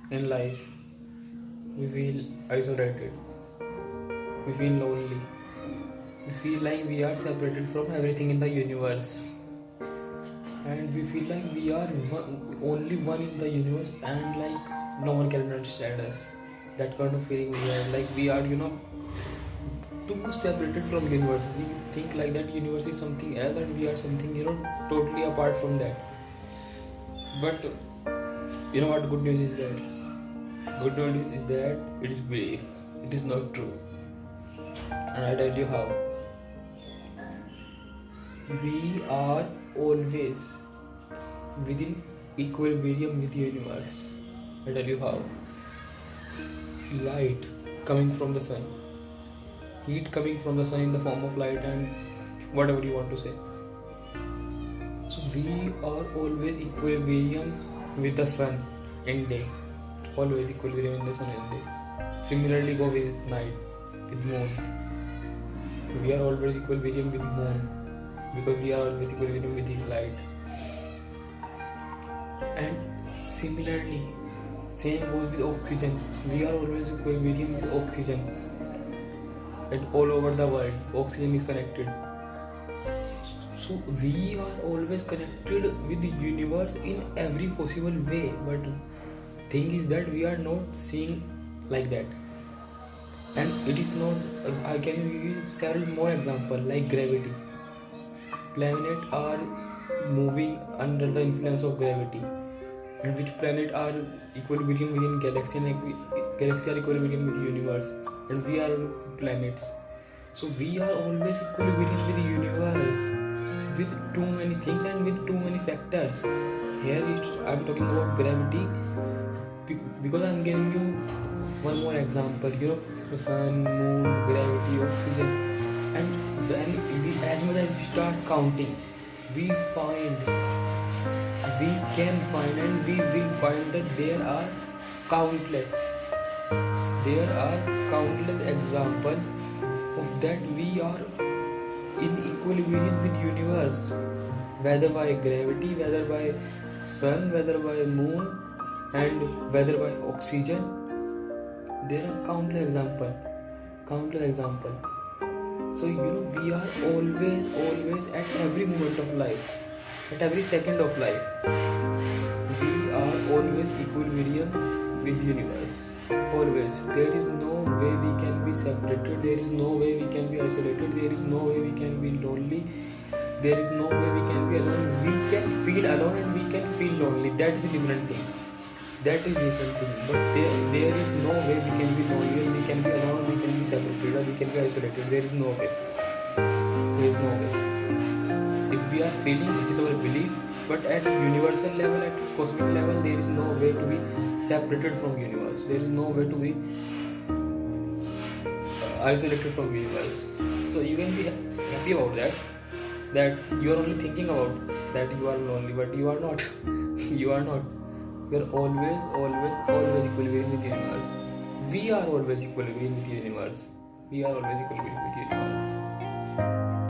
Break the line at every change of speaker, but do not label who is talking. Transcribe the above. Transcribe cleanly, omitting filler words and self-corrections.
In life, we feel isolated, we feel lonely, we feel like we are separated from everything in the universe, and we feel like we are only one in the universe, and like no one can understand us. That kind of feeling we have, like we are, too separated from universe. We think like that universe is something else, and we are something, totally apart from that. But you know what good news is that? Good news is that it is belief. It is not true. And I tell you how. We are always within equilibrium with the universe. I tell you how. Light coming from the sun, heat coming from the sun in the form of light, and whatever you want to say. So we are always equilibrium with the sun in day. Always equilibrium in the sun in day. Similarly, go with night, with moon. We are always equilibrium with moon because we are always equilibrium with his light. And similarly, same goes with oxygen. We are always equilibrium with oxygen. And all over the world, oxygen is connected. So we are always connected with the universe in every possible way. But thing is that we are not seeing like that. And it is not. I can give you several more examples like gravity. Planets are moving under the influence of gravity. And which planet are equilibrium within galaxy, and galaxy are equilibrium with the universe, and we are planets. So we are always equilibrium with the universe, with too many things and with too many factors. Here I'm talking about gravity because I'm giving you one more example. The sun, moon, gravity, oxygen, and when as much as we start counting, we can find and we will find that there are countless examples of that we are in equilibrium with universe, whether by gravity, whether by sun, whether by moon, and whether by oxygen. There are countless examples. So we are always at every moment of life, at every second of life, we are always equilibrium with universe. Always. There is no way we can be separated. There is no way we can be isolated. There is no way we can be lonely. There is no way we can be alone. We can feel alone and we can feel lonely. That is a different thing. But there is no way we can be lonely, we can be alone, we can be separated, or we can be isolated. There is no way. If we are feeling, it is our belief. But at universal level, at cosmic level, there is no way to be separated from universe. There is no way to be isolated from universe. So you can be happy about that you are only thinking about that you are lonely, but you are not. You are not. We are always equilibrium with the universe. We are always equilibrium with the universe.